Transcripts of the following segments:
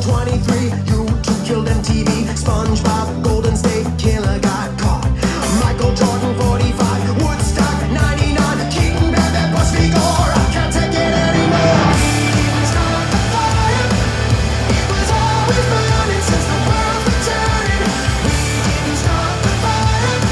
23, YouTube killed MTV. SpongeBob, Golden State Killer got caught. Michael Jordan, 45, Woodstock, 99, Keaton, Bad, Busby, Gore. I can't take it anymore. Start the fire. It was always burning since the world was turning. We didn't start the fire.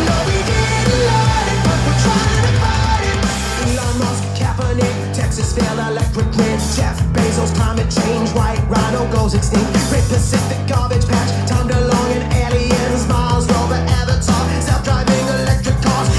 No, we didn't light it, but we're trying to fight it. Elon Musk, Kaepernick, Texas failed electric grid. Jeff Bezos, climate change, white rhino goes extinct. Great Pacific garbage patch, Tom DeLonge and aliens, Mars rover, Avatar, self-driving electric cars.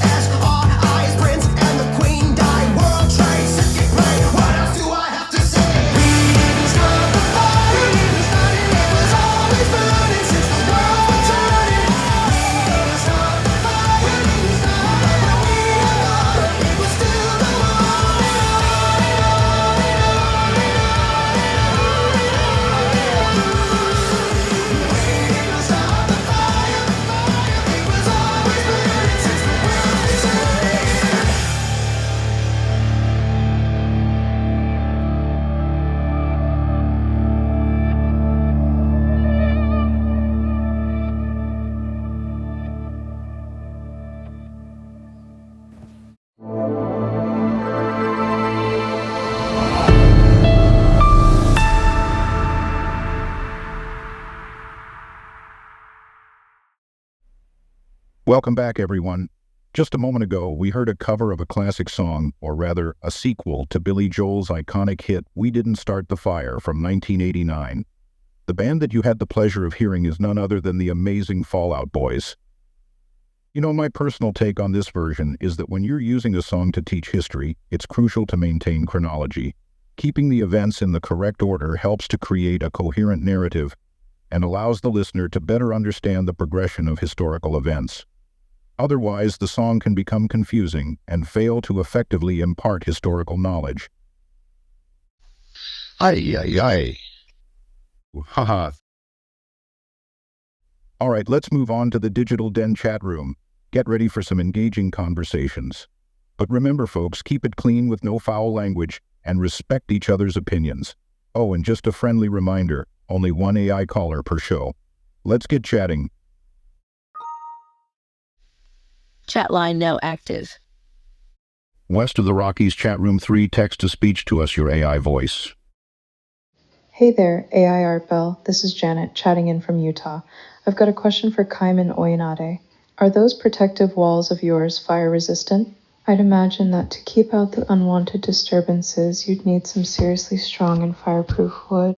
SSRI's Prince and the Queen died. World Trade Center play. What else do I have to say? We didn't start the fire. It was always burning since the world was turning. We didn't start the fire. Where we are, it was still the Welcome back, everyone. Just a moment ago, we heard a cover of a classic song, or rather, a sequel to Billy Joel's iconic hit, We Didn't Start the Fire, from 1989. The band that you had the pleasure of hearing is none other than the amazing Fall Out Boys. You know, my personal take on this version is that when you're using a song to teach history, it's crucial to maintain chronology. Keeping the events in the correct order helps to create a coherent narrative and allows the listener to better understand the progression of historical events. Otherwise, the song can become confusing and fail to effectively impart historical knowledge. Ay, ay, ay. Haha. All right, let's move on to the Digital Den chat room. Get ready for some engaging conversations. But remember, folks, keep it clean with no foul language and respect each other's opinions. Oh, and just a friendly reminder, only one AI caller per show. Let's get chatting. Chat line now active. West of the Rockies, chat room 3, text-to-speech to us your AI voice. Hey there, AI Art Bell. This is Janet, chatting in from Utah. I've got a question for Kaiman Oyanade. Are those protective walls of yours fire-resistant? I'd imagine that to keep out the unwanted disturbances, you'd need some seriously strong and fireproof wood.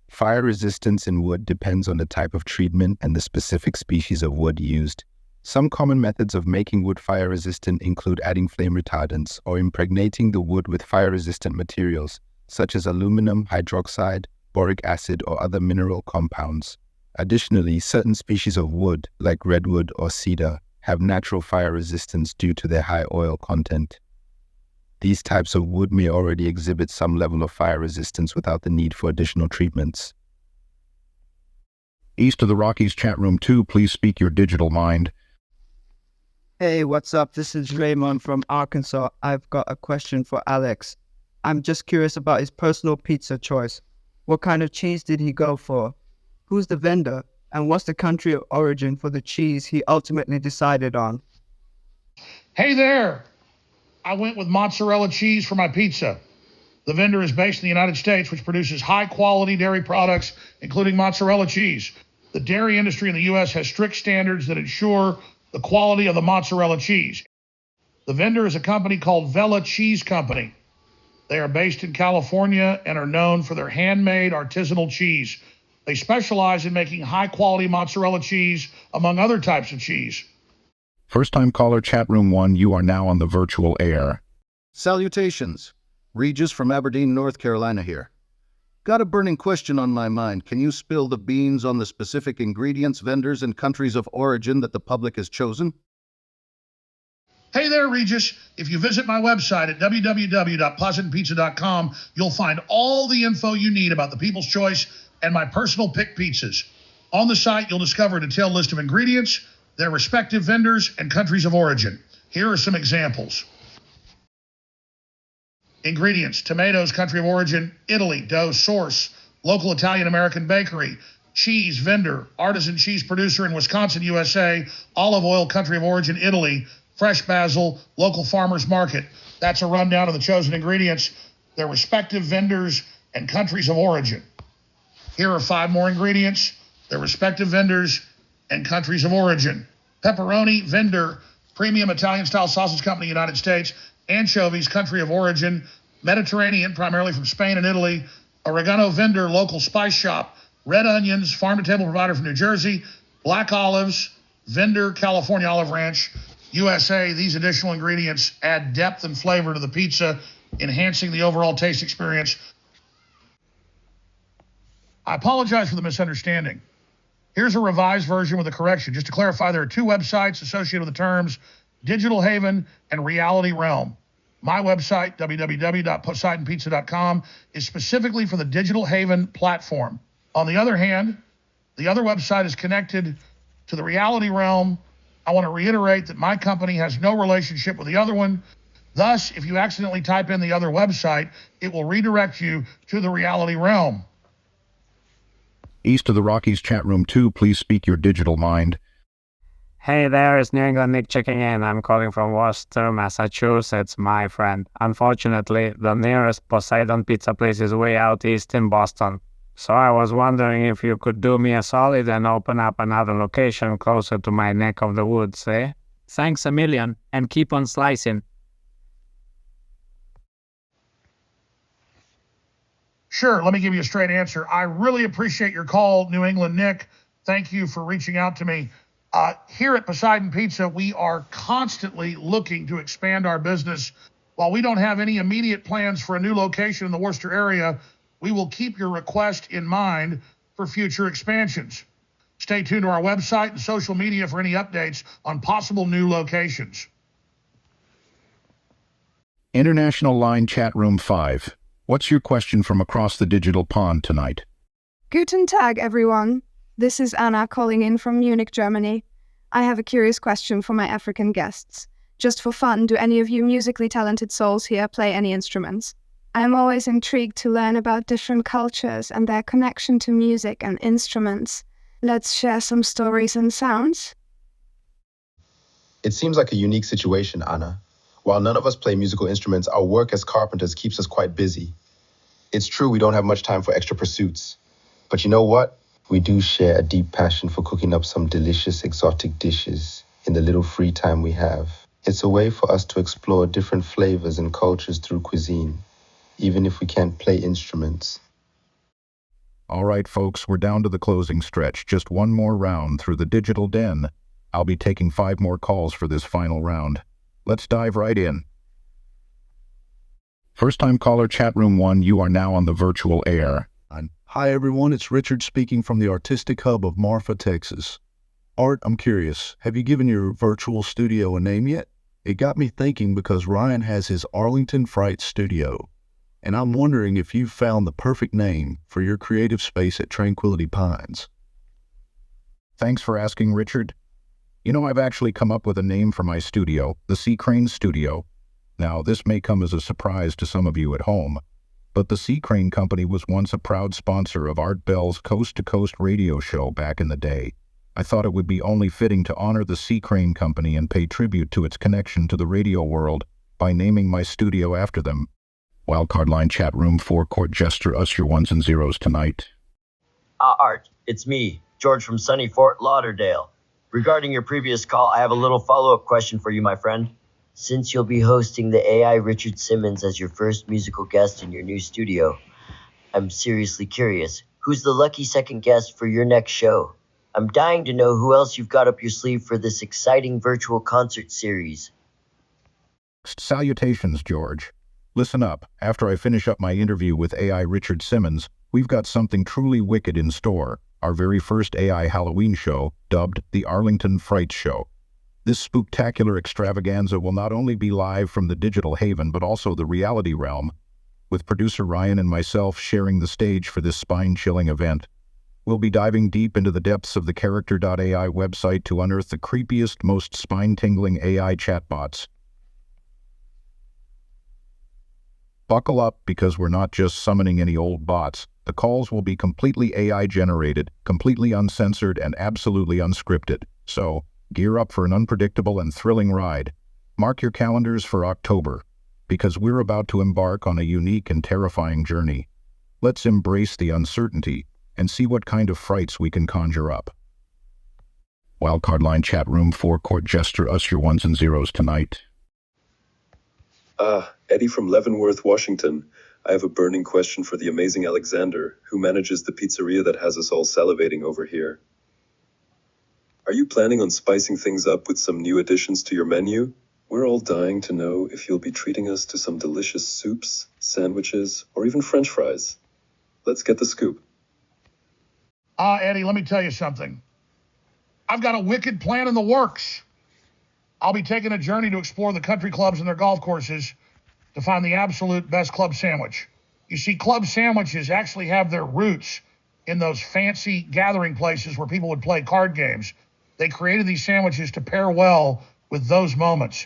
Fire resistance in wood depends on the type of treatment and the specific species of wood used. Some common methods of making wood fire-resistant include adding flame retardants or impregnating the wood with fire-resistant materials, such as aluminum hydroxide, boric acid, or other mineral compounds. Additionally, certain species of wood, like redwood or cedar, have natural fire resistance due to their high oil content. These types of wood may already exhibit some level of fire resistance without the need for additional treatments. East of the Rockies, chat room 2, please speak your digital mind. Hey, what's up? This is Raymond from Arkansas. I've got a question for Alex. I'm just curious about his personal pizza choice. What kind of cheese did he go for? Who's the vendor? And what's the country of origin for the cheese he ultimately decided on? Hey there! I went with mozzarella cheese for my pizza. The vendor is based in the United States, which produces high-quality dairy products, including mozzarella cheese. The dairy industry in the U.S. has strict standards that ensure the quality of the mozzarella cheese. The vendor is a company called Vella Cheese Company. They are based in California and are known for their handmade artisanal cheese. They specialize in making high-quality mozzarella cheese, among other types of cheese. First-time caller, chat room 1, you are now on the virtual air. Salutations. Regis from Aberdeen, North Carolina here. Got a burning question on my mind. Can you spill the beans on the specific ingredients, vendors, and countries of origin that the public has chosen? Hey there, Regis. If you visit my website at www.pleasantpizza.com, you'll find all the info you need about the People's Choice and my personal pick pizzas. On the site, you'll discover a detailed list of ingredients, their respective vendors, and countries of origin. Here are some examples. Ingredients: tomatoes, country of origin, Italy; dough, source, local Italian-American bakery, cheese vendor, artisan cheese producer in Wisconsin, USA, olive oil, country of origin, Italy, fresh basil, local farmers market. That's a rundown of the chosen ingredients, their respective vendors, and countries of origin. Here are 5 more ingredients, their respective vendors, and countries of origin. Pepperoni, vendor, premium Italian-style sausage company, United States. Anchovies, country of origin, Mediterranean, primarily from Spain and Italy. Oregano, vendor, local spice shop. Red onions, farm-to-table provider from New Jersey. Black olives, vendor, California Olive Ranch, USA. These additional ingredients add depth and flavor to the pizza, enhancing the overall taste experience. I apologize for the misunderstanding. Here's a revised version with a correction. Just to clarify, there are 2 websites associated with the terms Digital Haven and Reality Realm. My website, www.poseidonpizza.com, is specifically for the Digital Haven platform. On the other hand, the other website is connected to the Reality Realm. I want to reiterate that my company has no relationship with the other one. Thus, if you accidentally type in the other website, it will redirect you to the Reality Realm. East of the Rockies chat room 2, please speak your digital mind. Hey there, it's New England Nick checking in. I'm calling from Worcester, Massachusetts, my friend. Unfortunately, the nearest Poseidon pizza place is way out east in Boston. So I was wondering if you could do me a solid and open up another location closer to my neck of the woods, eh? Thanks a million, and keep on slicing. Sure, let me give you a straight answer. I really appreciate your call, New England Nick. Thank you for reaching out to me. Here at Poseidon Pizza, we are constantly looking to expand our business. While we don't have any immediate plans for a new location in the Worcester area, we will keep your request in mind for future expansions. Stay tuned to our website and social media for any updates on possible new locations. International line chat room 5. What's your question from across the digital pond tonight? Guten Tag, everyone. This is Anna calling in from Munich, Germany. I have a curious question for my African guests. Just for fun, do any of you musically talented souls here play any instruments? I'm always intrigued to learn about different cultures and their connection to music and instruments. Let's share some stories and sounds. It seems like a unique situation, Anna. While none of us play musical instruments, our work as carpenters keeps us quite busy. It's true we don't have much time for extra pursuits. But you know what? We do share a deep passion for cooking up some delicious exotic dishes in the little free time we have. It's a way for us to explore different flavors and cultures through cuisine, even if we can't play instruments. All right, folks, we're down to the closing stretch. Just one more round through the digital den. I'll be taking 5 more calls for this final round. Let's dive right in. First-time caller chat room 1, you are now on the virtual air. Hi everyone, it's Richard speaking from the Artistic Hub of Marfa, Texas. Art, I'm curious, have you given your virtual studio a name yet? It got me thinking because Ryan has his Arlington Fright Studio, and I'm wondering if you've found the perfect name for your creative space at Tranquility Pines. Thanks for asking, Richard. You know, I've actually come up with a name for my studio, the C. Crane Studio. Now, this may come as a surprise to some of you at home, but the C. Crane Company was once a proud sponsor of Art Bell's Coast to Coast radio show back in the day. I thought it would be only fitting to honor the C. Crane Company and pay tribute to its connection to the radio world by naming my studio after them. Wildcard line chat room 4, court jester us your ones and zeros tonight. Art, it's me, George from sunny Fort Lauderdale. Regarding your previous call, I have a little follow-up question for you, my friend. Since you'll be hosting the AI Richard Simmons as your first musical guest in your new studio, I'm seriously curious. Who's the lucky second guest for your next show? I'm dying to know who else you've got up your sleeve for this exciting virtual concert series. Salutations, George. Listen up. After I finish up my interview with AI Richard Simmons, we've got something truly wicked in store. Our very first AI Halloween show, dubbed the Arlington Fright Show. This spooktacular extravaganza will not only be live from the digital haven, but also the reality realm, with producer Ryan and myself sharing the stage for this spine-chilling event. We'll be diving deep into the depths of the Character.ai website to unearth the creepiest, most spine-tingling AI chatbots. Buckle up because we're not just summoning any old bots. The calls will be completely AI generated, completely uncensored, and absolutely unscripted. So, gear up for an unpredictable and thrilling ride. Mark your calendars for October, because we're about to embark on a unique and terrifying journey. Let's embrace the uncertainty and see what kind of frights we can conjure up. Wildcard line chat room 4 court jester us your ones and zeros tonight. Eddie from Leavenworth, Washington. I have a burning question for the amazing Alexander, who manages the pizzeria that has us all salivating over here. Are you planning on spicing things up with some new additions to your menu? We're all dying to know if you'll be treating us to some delicious soups, sandwiches, or even French fries. Let's get the scoop. Eddie, let me tell you something. I've got a wicked plan in the works. I'll be taking a journey to explore the country clubs and their golf courses to find the absolute best club sandwich. You see, club sandwiches actually have their roots in those fancy gathering places where people would play card games. They created these sandwiches to pair well with those moments.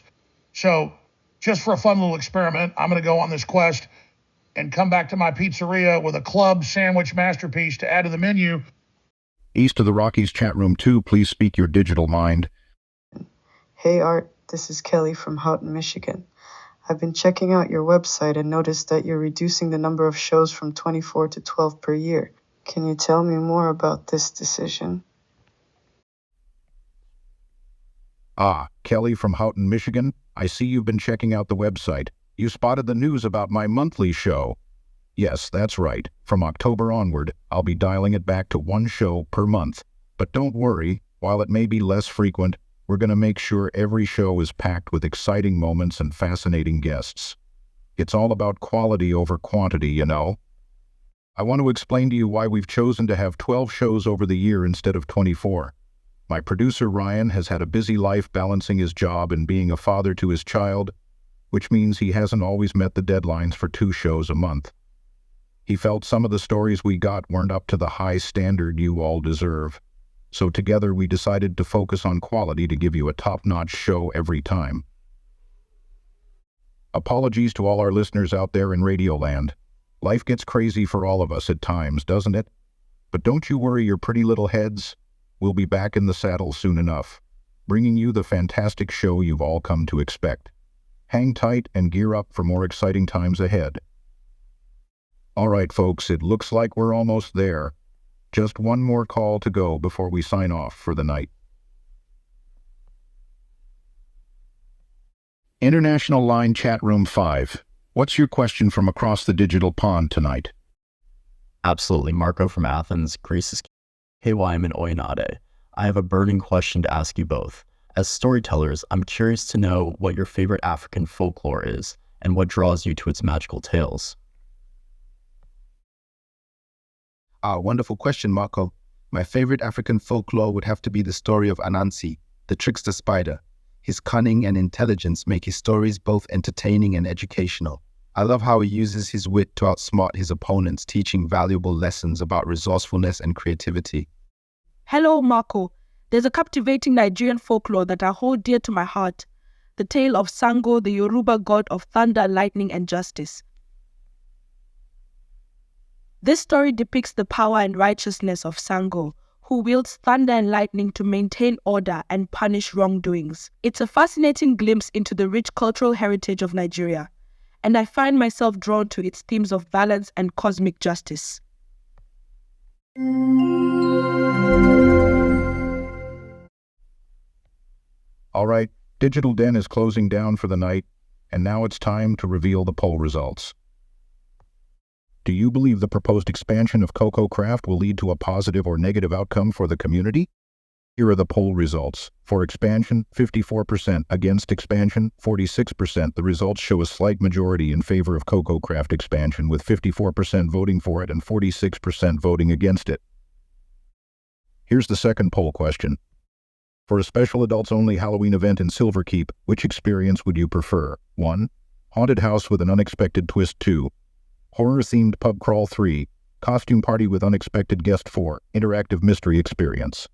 So, just for a fun little experiment, I'm going to go on this quest and come back to my pizzeria with a club sandwich masterpiece to add to the menu. East of the Rockies chat room 2, please speak your digital mind. Hey Art, this is Kelly from Houghton, Michigan. I've been checking out your website and noticed that you're reducing the number of shows from 24 to 12 per year. Can you tell me more about this decision? Kelly from Houghton, Michigan. I see you've been checking out the website. You spotted the news about my monthly show. Yes, that's right. From October onward, I'll be dialing it back to 1 show per month. But don't worry, while it may be less frequent, we're going to make sure every show is packed with exciting moments and fascinating guests. It's all about quality over quantity, you know. I want to explain to you why we've chosen to have 12 shows over the year instead of 24. My producer Ryan has had a busy life balancing his job and being a father to his child, which means he hasn't always met the deadlines for 2 shows a month. He felt some of the stories we got weren't up to the high standard you all deserve. So together we decided to focus on quality to give you a top-notch show every time. Apologies to all our listeners out there in Radioland. Life gets crazy for all of us at times, doesn't it? But don't you worry your pretty little heads. We'll be back in the saddle soon enough, bringing you the fantastic show you've all come to expect. Hang tight and gear up for more exciting times ahead. All right, folks, it looks like we're almost there. Just one more call to go before we sign off for the night. International Line Chat Room 5. What's your question from across the digital pond tonight? Absolutely. Marco from Athens, Greece is... Hey, Wyman Oyanade. I have a burning question to ask you both. As storytellers, I'm curious to know what your favorite African folklore is and what draws you to its magical tales. Wonderful question, Marco. My favorite African folklore would have to be the story of Anansi, the trickster spider. His cunning and intelligence make his stories both entertaining and educational. I love how he uses his wit to outsmart his opponents, teaching valuable lessons about resourcefulness and creativity. Hello, Marco. There's a captivating Nigerian folklore that I hold dear to my heart. The tale of Sango, the Yoruba god of thunder, lightning, and justice. This story depicts the power and righteousness of Sango, who wields thunder and lightning to maintain order and punish wrongdoings. It's a fascinating glimpse into the rich cultural heritage of Nigeria, and I find myself drawn to its themes of balance and cosmic justice. All right, Digital Den is closing down for the night, and now it's time to reveal the poll results. Do you believe the proposed expansion of Cocoa Craft will lead to a positive or negative outcome for the community? Here are the poll results. For expansion, 54%. Against expansion, 46%. The results show a slight majority in favor of Cocoa Craft expansion, with 54% voting for it and 46% voting against it. Here's the second poll question. For a special adults-only Halloween event in Silver Keep, which experience would you prefer? 1. Haunted house with an unexpected twist. 2. Horror-themed pub crawl. 3. Costume party with unexpected guest. 4. Interactive mystery experience.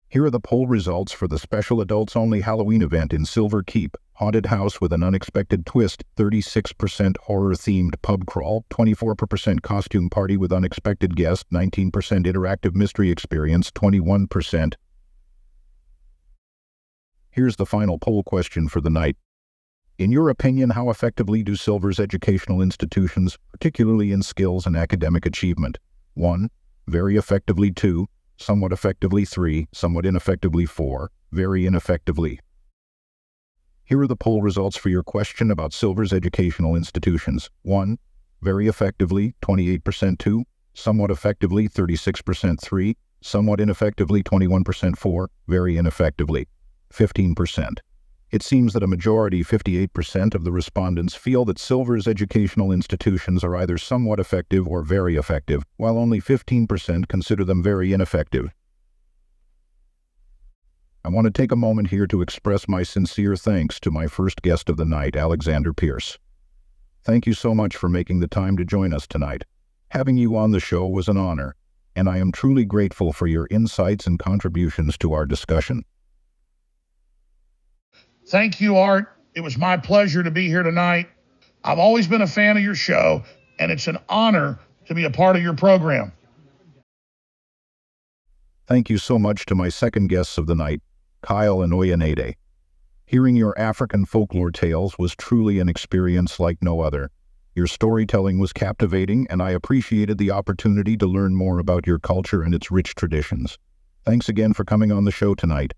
Here are the poll results for the special adults-only Halloween event in Silver Keep, Haunted house with an unexpected twist, 36% horror-themed pub crawl, 24% costume party with unexpected guest, 19% interactive mystery experience, 21%. Here's the final poll question for the night. In your opinion, how effectively do Silver's educational institutions, particularly in skills and academic achievement? 1. Very effectively. 2. Somewhat effectively. 3. Somewhat ineffectively. 4. Very ineffectively. Here are the poll results for your question about Silver's educational institutions. 1. Very effectively, 28%. 2. Somewhat effectively, 36%. 3. Somewhat ineffectively, 21%. 4. Very ineffectively, 15%. It seems that a majority, 58% of the respondents, feel that Silver's educational institutions are either somewhat effective or very effective, while only 15% consider them very ineffective. I want to take a moment here to express my sincere thanks to my first guest of the night, Alexander Pierce. Thank you so much for making the time to join us tonight. Having you on the show was an honor, and I am truly grateful for your insights and contributions to our discussion. Thank you, Art. It was my pleasure to be here tonight. I've always been a fan of your show, and it's an honor to be a part of your program. Thank you so much to my second guests of the night, Kyle and Oyanade. Hearing your African folklore tales was truly an experience like no other. Your storytelling was captivating, and I appreciated the opportunity to learn more about your culture and its rich traditions. Thanks again for coming on the show tonight.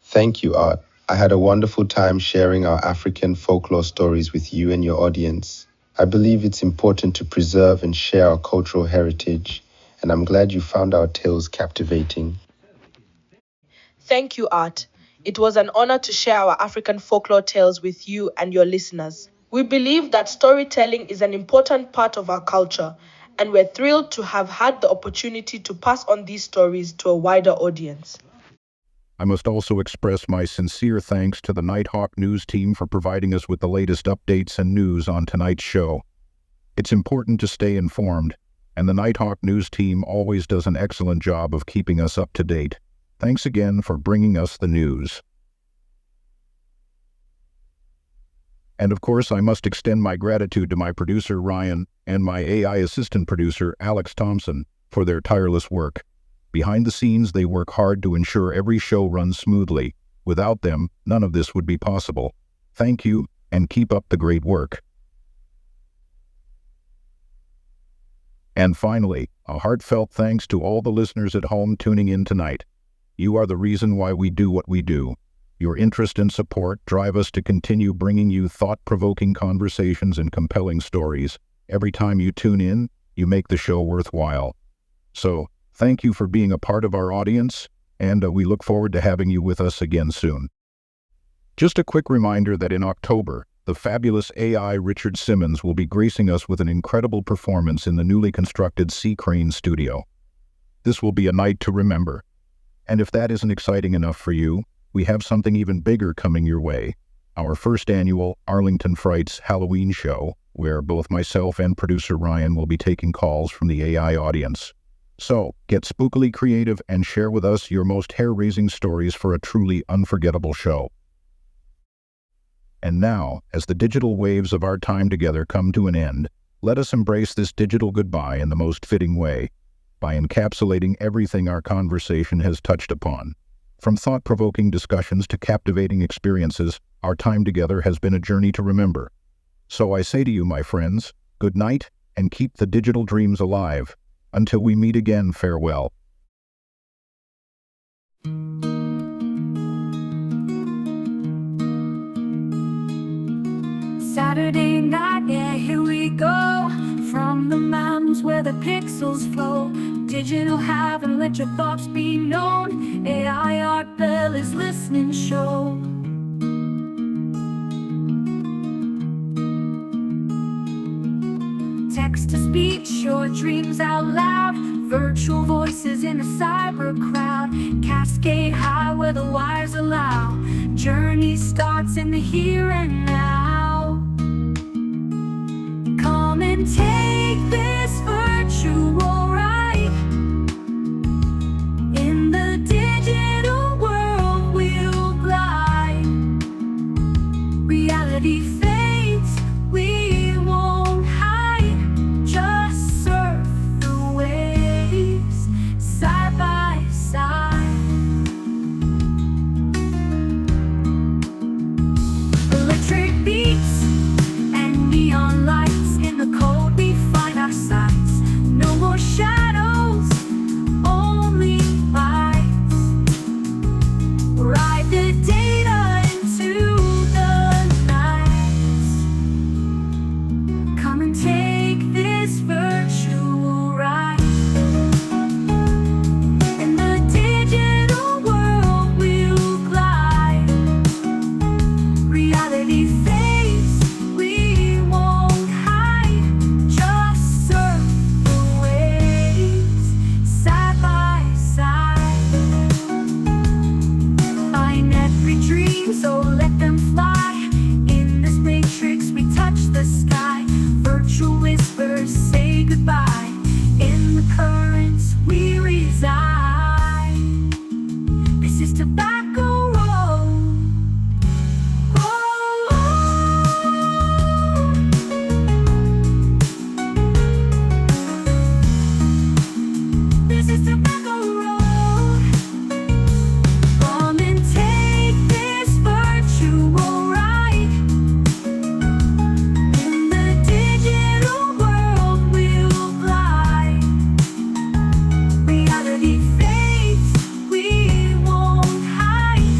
Thank you, Art. I had a wonderful time sharing our African folklore stories with you and your audience. I believe it's important to preserve and share our cultural heritage, and I'm glad you found our tales captivating. Thank you, Art. It was an honor to share our African folklore tales with you and your listeners. We believe that storytelling is an important part of our culture, and we're thrilled to have had the opportunity to pass on these stories to a wider audience. I must also express my sincere thanks to the Nighthawk News team for providing us with the latest updates and news on tonight's show. It's important to stay informed, and the Nighthawk News team always does an excellent job of keeping us up to date. Thanks again for bringing us the news. And of course, I must extend my gratitude to my producer, Ryan, and my AI assistant producer, Alex Thompson, for their tireless work. Behind the scenes, they work hard to ensure every show runs smoothly. Without them, none of this would be possible. Thank you, and keep up the great work. And finally, a heartfelt thanks to all the listeners at home tuning in tonight. You are the reason why we do what we do. Your interest and support drive us to continue bringing you thought-provoking conversations and compelling stories. Every time you tune in, you make the show worthwhile. So, thank you for being a part of our audience, and we look forward to having you with us again soon. Just a quick reminder that in October, the fabulous AI Richard Simmons will be gracing us with an incredible performance in the newly constructed Sea Crane studio. This will be a night to remember. And if that isn't exciting enough for you, we have something even bigger coming your way. Our first annual Arlington Frights Halloween show, where both myself and producer Ryan will be taking calls from the AI audience. So, get spookily creative and share with us your most hair-raising stories for a truly unforgettable show. And now, as the digital waves of our time together come to an end, let us embrace this digital goodbye in the most fitting way, by encapsulating everything our conversation has touched upon. From thought-provoking discussions to captivating experiences, our time together has been a journey to remember. So I say to you, my friends, good night, and keep the digital dreams alive. Until we meet again, farewell. Saturday night, yeah, here we go. From the mountains where the pixels flow. Digital heaven, let your thoughts be known. AI Art Bell is listening show. Text to speech, your dreams out loud. Virtual voices in a cyber crowd. Cascade high where the wires allow. Journey starts in the here and now. Come and take this virtual ride. In the digital world we'll glide. Reality fades, we won't hide, just surf the waves side by side. Electric beats and neon lights, in the cold we find our sights. No more shadows, only lights. Ride the data into the night. Come and take this virtual ride. In the digital world we'll glide. Reality fades, we won't hide, just surf the waves side by side. Binary dreams, so let them fly. In this matrix we touch the sky. Virtual whispers say goodbye. In the currents we reside. This is Tobacco Road. This is Tobacco Road. Come and take this virtual ride. In the digital world we'll glide. Reality fades, we won't hide,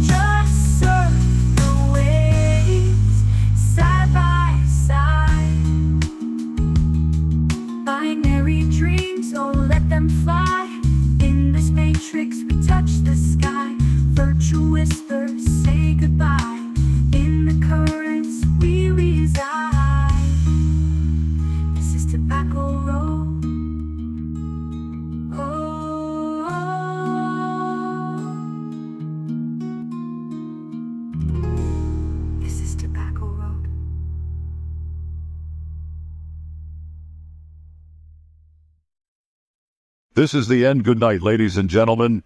just surf the waves side by side. Binary dreams, oh let them fly. In this matrix we touch the sky. Virtual whispers say goodbye. In the currents we reside. This is Tobacco Road. This is Tobacco Road. This is the end. Good night, ladies and gentlemen.